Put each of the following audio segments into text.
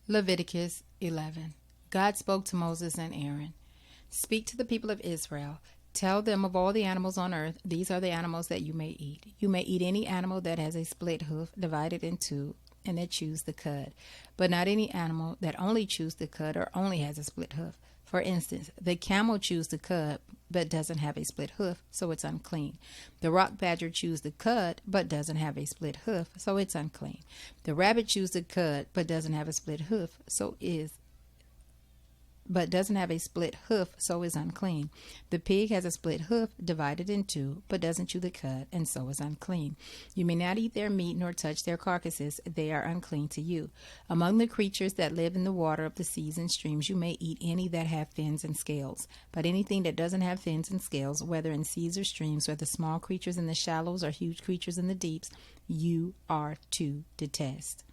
Leviticus 11. God spoke to Moses and Aaron. Speak to the people of Israel. Tell them of all the animals on earth, these are the animals that you may eat. You may eat any animal that has a split hoof divided in two and that chews the cud, but not any animal that only chews the cud or only has a split hoof. For instance, the camel chews the cud but doesn't have a split hoof, so it's unclean. The rock badger chews the cud but doesn't have a split hoof, so it's unclean. The rabbit chews the cud but doesn't have a split hoof, so is unclean. The pig has a split hoof divided in two, but doesn't chew the cud, and so is unclean. You may not eat their meat nor touch their carcasses, they are unclean to you. Among the creatures that live in the water of the seas and streams, you may eat any that have fins and scales. But anything that doesn't have fins and scales, whether in seas or streams, whether small creatures in the shallows or huge creatures in the deeps, you are to detest.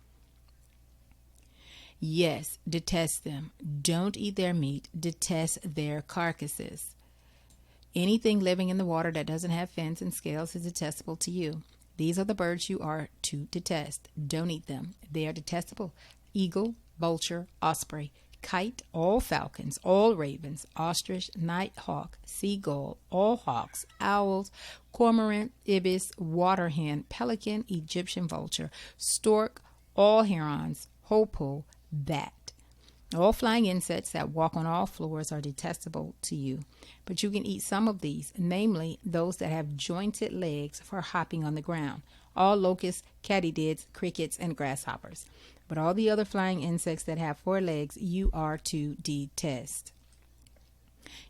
Yes, detest them. Don't eat their meat. Detest their carcasses. Anything living in the water that doesn't have fins and scales is detestable to you. These are the birds you are to detest. Don't eat them. They are detestable. Eagle, vulture, osprey, kite, all falcons, all ravens, ostrich, night hawk, seagull, all hawks, owls, cormorant, ibis, water hen, pelican, Egyptian vulture, stork, all herons, hoopoe, bat. All flying insects that walk on all floors are detestable to you, but you can eat some of these, namely those that have jointed legs for hopping on the ground, all locusts, katydids, crickets, and grasshoppers. But all the other flying insects that have four legs you are to detest.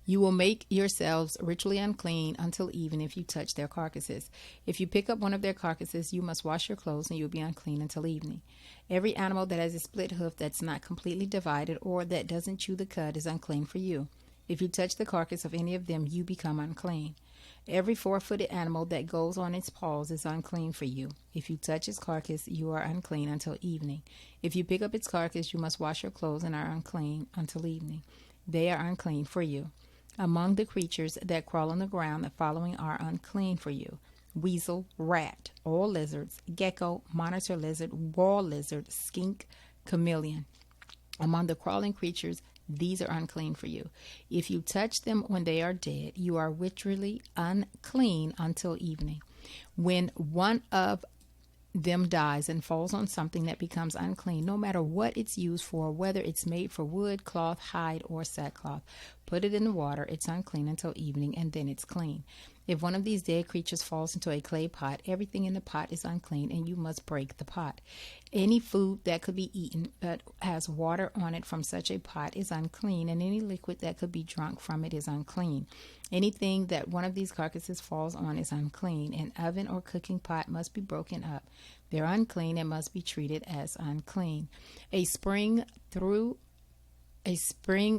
You will make yourselves ritually unclean until even if you touch their carcasses. If you pick up one of their carcasses, you must wash your clothes and you'll be unclean until evening. Every animal that has a split hoof that's not completely divided or that doesn't chew the cud is unclean for you. If you touch the carcass of any of them, you become unclean. Every four-footed animal that goes on its paws is unclean for you. If you touch its carcass, you are unclean until evening. If you pick up its carcass, you must wash your clothes and are unclean until evening. They are unclean for you. Among the creatures that crawl on the ground, the following are unclean for you: weasel, rat, all lizards, gecko, monitor lizard, wall lizard, skink, chameleon. Among the crawling creatures, these are unclean for you. If you touch them when they are dead, you are ritually unclean until evening. When one of them dies and falls on something that becomes unclean, no matter what it's used for, whether it's made for wood, cloth, hide, or sackcloth, put it in the water. It's unclean until evening, and then it's clean. If one of these dead creatures falls into a clay pot, everything in the pot is unclean, and you must break the pot. Any food that could be eaten that has water on it from such a pot is unclean, and any liquid that could be drunk from it is unclean. Anything that one of these carcasses falls on is unclean. An oven or cooking pot must be broken up. They're unclean and must be treated as unclean. A spring,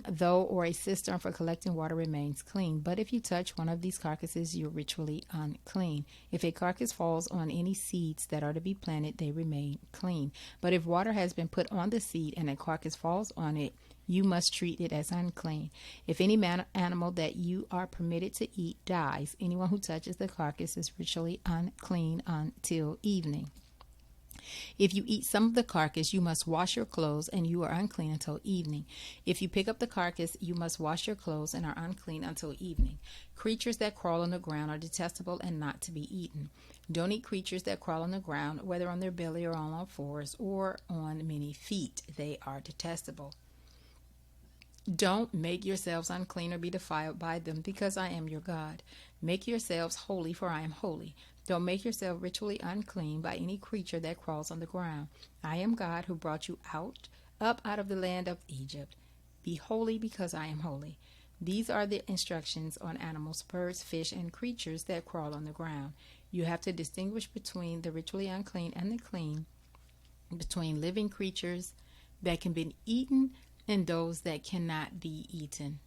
though, or a cistern for collecting water remains clean. But if you touch one of these carcasses, you're ritually unclean. If a carcass falls on any seeds that are to be planted, they remain clean. But if water has been put on the seed and a carcass falls on it, you must treat it as unclean. If any animal that you are permitted to eat dies, anyone who touches the carcass is ritually unclean until evening. If you eat some of the carcass, you must wash your clothes, and you are unclean until evening. If you pick up the carcass, you must wash your clothes and are unclean until evening. Creatures that crawl on the ground are detestable and not to be eaten. Don't eat creatures that crawl on the ground, whether on their belly or on all fours or on many feet. They are detestable. Don't make yourselves unclean or be defiled by them, because I am your God. Make yourselves holy, for I am holy. Don't make yourself ritually unclean by any creature that crawls on the ground. I am God who brought you up out of the land of Egypt. Be holy, because I am holy. These are the instructions on animals, birds, fish, and creatures that crawl on the ground. You have to distinguish between the ritually unclean and the clean, between living creatures that can be eaten and those that cannot be eaten.